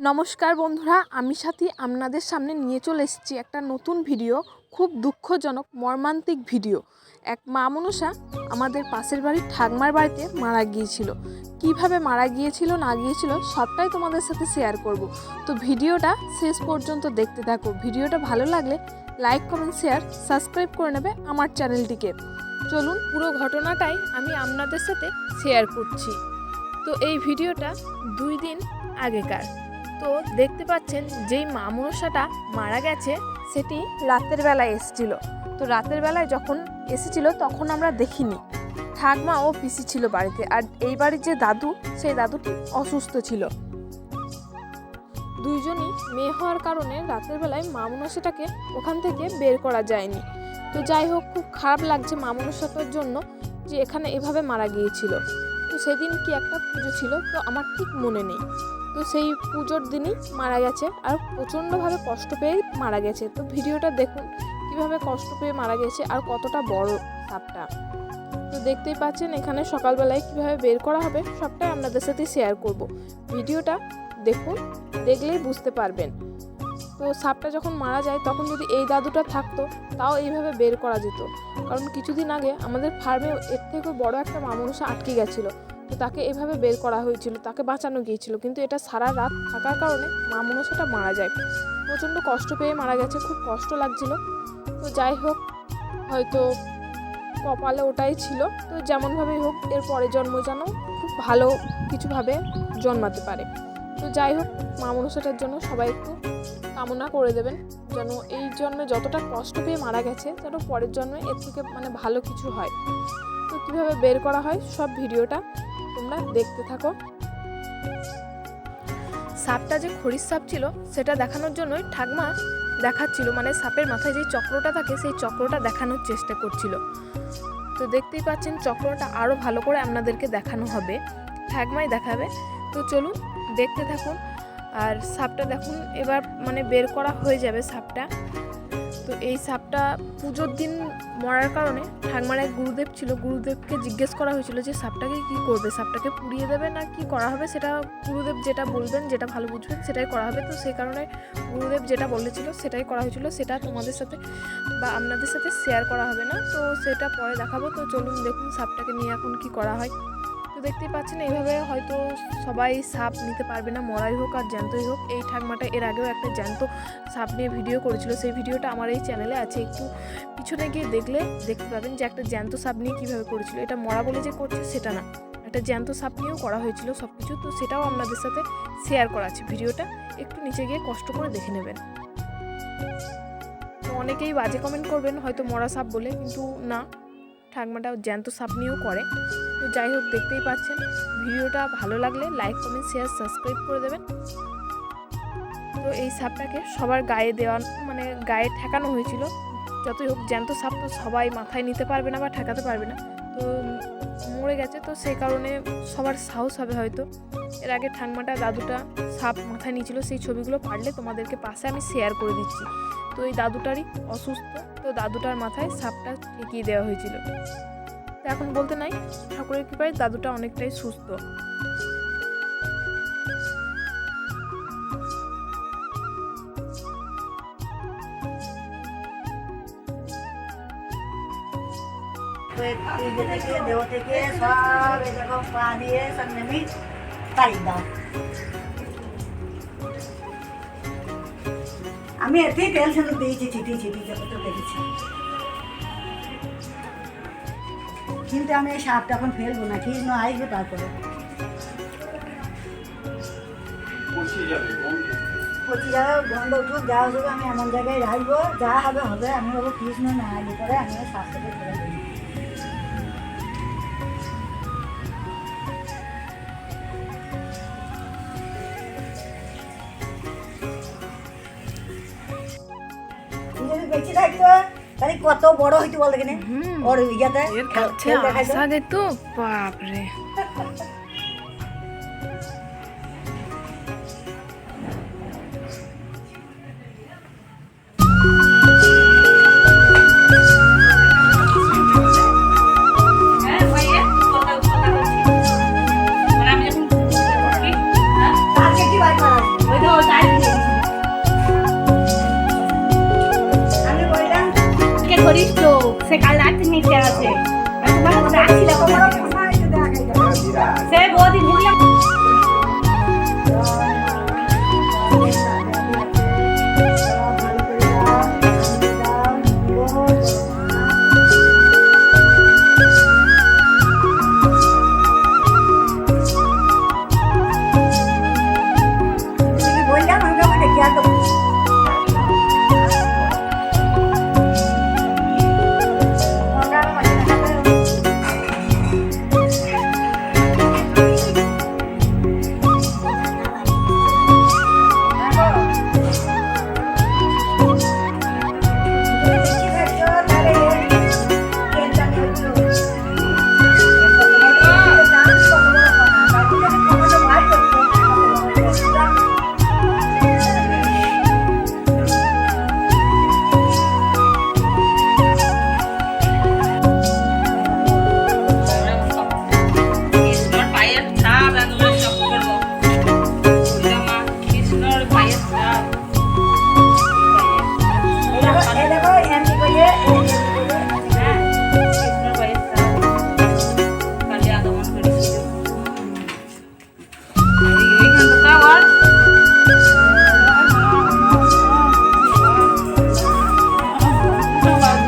নমস্কার বন্ধুরা, আমি সাথী আপনাদের সামনে নিয়ে চলে এসেছি একটা নতুন ভিডিও। খুব দুঃখজনক মর্মান্তিক ভিডিও। এক মা মনসা আমাদের পাশের বাড়ির ঠাকমার বাড়িতে মারা গিয়েছিল। কিভাবে মারা গিয়েছিল না গিয়েছিল সবটাই তোমাদের সাথে শেয়ার করব। তো ভিডিওটা শেষ পর্যন্ত দেখতে থাকো। ভিডিওটা ভালো লাগলে লাইক কমেন্ট শেয়ার সাবস্ক্রাইব করে নেবে আমার চ্যানেলটিকে। চলুন পুরো ঘটনাটাই আমি আপনাদের সাথে শেয়ার করছি। তো এই ভিডিওটা 2 দিন আগেকার। তো দেখতে পাচ্ছেন যেই মা মনসাটা মারা গেছে সেটি রাতের বেলায় এসেছিল। তো রাতের বেলায় যখন এসেছিল তখন আমরা দেখিনি, ঠাকমা ও পিসি ছিল বাড়িতে। আর এই বাড়ির যে দাদু, সেই দাদুটি অসুস্থ ছিল। দুইজনই মেয়ে হওয়ার কারণে রাতের বেলায় মা মনসাটাকে ওখান থেকে বের করা যায়নি। তো যাই হোক, খুব খারাপ লাগছে মা মনসাটার জন্য যে এখানে এভাবে মারা গিয়েছিল। তো সেদিন কি একটা পুজো ছিল, তো আমার ঠিক মনে নেই। তো সেই পুজোর দিনই মারা গেছে, আর প্রচণ্ডভাবে কষ্ট পেয়ে মারা গেছে। তো ভিডিওটা দেখুন কিভাবে কষ্ট পেয়ে মারা গেছে আর কতটা বড় সাপটা। তো দেখতেই পাচ্ছেন এখানে সকালবেলায় কিভাবে বের করা হবে সবটাই আপনাদের সাথে শেয়ার করব। ভিডিওটা দেখুন, দেখলেই বুঝতে পারবেন। তো সাপটা যখন মারা যায় তখন যদি এই দাদুটা থাকতো তাও এইভাবে বের করা যেত, কারণ কিছুদিন আগে আমাদের ফার্মে এর থেকে বড় একটা মা মনসা আটকে গেছিলো। তো তাকে এভাবে বের করা হয়েছিল, তাকে বাঁচানো গিয়েছিল, কিন্তু এটা সারা রাত থাকার কারণে মা মনসাটা মারা যায়। প্রচণ্ড কষ্ট পেয়ে মারা গেছে, খুব কষ্ট লাগছিল। তো যাই হোক, হয়তো কপালে ওটাই ছিল। তো যেমনভাবেই হোক এর পরে জন্ম যেন খুব ভালো কিছুভাবে জন্মাতে পারে। তো যাই হোক, মা মনসাটার জন্য সবাই একটু কামনা করে দেবেন যেন এই জন্মে যতটা কষ্ট পেয়ে মারা গেছে যেন পরের জন্মে এর থেকে ভালো কিছু হয়। তো কীভাবে বের করা হয় সব ভিডিওটা তোমরা দেখতে থাকো। সাপটা যে খড়ির সাপ ছিল সেটা দেখানোর জন্যই ঠাকমা দেখাচ্ছিল, সাপের মাথায় যে চক্রটা থাকে সেই চক্রটা দেখানোর চেষ্টা করছিল। তো দেখতেই পাচ্ছেন চক্রটা আরও ভালো করে আপনাদেরকে দেখানো হবে, ঠাকমাই দেখাবে। তো চলুন দেখতে থাকুন। আর সাপটা দেখুন এবার বের করা হয়ে যাবে সাপটা। তো এই সাপটা পুজোর দিন মরার কারণে ঠাকমার এক গুরুদেব ছিল, গুরুদেবকে জিজ্ঞেস করা হয়েছিল যে সাপটাকে কি করবে, সাপটাকে পুড়িয়ে দেবে না কি করা হবে, সেটা গুরুদেব যেটা বলবেন, যেটা ভালো বুঝবেন সেটাই করা হবে। তো সেই কারণে গুরুদেব যেটা বলেছিল সেটাই করা হয়েছিল, সেটা তোমাদের সাথে বা আপনাদের সাথে শেয়ার করা হবে না, তো সেটা পরে দেখাবো। তো চলুন দেখুন সাপটাকে নিয়ে এখন কি করা হয়। তো দেখতেই পাচ্ছেন এইভাবে হয়তো সবাই সাপ নিতে পারবে না, মরাই হোক আর জ্যান্তই হোক। এই ঠাকমাটা এর আগেও একটা জ্যান্ত সাপ নিয়ে ভিডিও করেছিল, সেই ভিডিওটা আমার এই চ্যানেলে আছে, একটু পিছনে গিয়ে দেখলে দেখতে পাবেন যে একটা জ্যান্ত সাপ নিয়ে কীভাবে করেছিল। এটা মরা বলে যে করছে সেটা না, একটা জ্যান্ত সাপ নিয়েও করা হয়েছিল সব কিছু। তো সেটাও আপনাদের সাথে শেয়ার করা আছে, ভিডিওটা একটু নিচে গিয়ে কষ্ট করে দেখে নেবেন। তো অনেকেই বাজে কমেন্ট করবেন হয়তো মরা সাপ বলে, কিন্তু না, ঠাকমাটা জ্যান্ত সাপ নিয়েও করে। তো যাই হোক, দেখতেই পাচ্ছেন। ভিডিওটা ভালো লাগলে লাইক কমেন্ট শেয়ার সাবস্ক্রাইব করে দেবেন। তো এই সাপটাকে সবার গায়ে দেওয়া গায়ে ঠেকানো হয়েছিল। যতই হোক জ্যান্ত সাপ তো সবাই মাথায় নিতে পারবে না বা ঠেকাতে পারবে না, তো মরে গেছে, তো সেই কারণে সবার সাহস হবে হয়তো। এর আগে ঠাকমাটা দাদুটা সাপ মাথায় নিয়েছিল, সেই ছবিগুলো পারলে তোমাদেরকে পাশে আমি শেয়ার করে দিচ্ছি। তো এই দাদুটারই অসুস্থ, তো দাদুটার মাথায় সাপটা ঠেকিয়ে দেওয়া হয়েছিল। তো এখন বলতে নাই, ঠাকুরের কৃপায় দাদুটা অনেকটাই সুস্থ। দেহ থেকে সব এরকম পা দিয়ে সব নেমে তাড়িয়ে দাও। আমি এতেই তেল সেন্দুর দিয়েছি, ছিটিয়ে ছিটিয়ে যতটা দেখেছি। কিন্তু আমি এই সাপটা এখন ফেলবো না, ঠিক না আসবে তারপরে পচি যাবে, গন্ধ উঠুক, যা হবে আমি এমন জায়গায় রাখবো, যা হবে হবে। আমি বাবু কৃষ্ণ না আগে করে আমি সাপটাকে ফেলে দেবো। যদি বেঁচে থাকতো তাহলে কত বড় হইতো বল দেখে, ওর ইয়াতে আগে তো বাপরে। আর কি ভাই করিস তো সে কাল রাত নিচে আছে তোমার কাছে আসছিল তোমার কোথায় একটু দেখাই দাও। সে বৌদি ঢুকলে বললাম আমাকে ওটা কি আর কৃষ্ণর পায়ের ছাপ একবার সব করবো মা কৃষ্ণর পায়ের ছাপ দেখো এমনি করে হ্যাঁ কৃষ্ণর পায়ের ছাপ কালে আগমন করেছিল এইখান তো আবার বাবা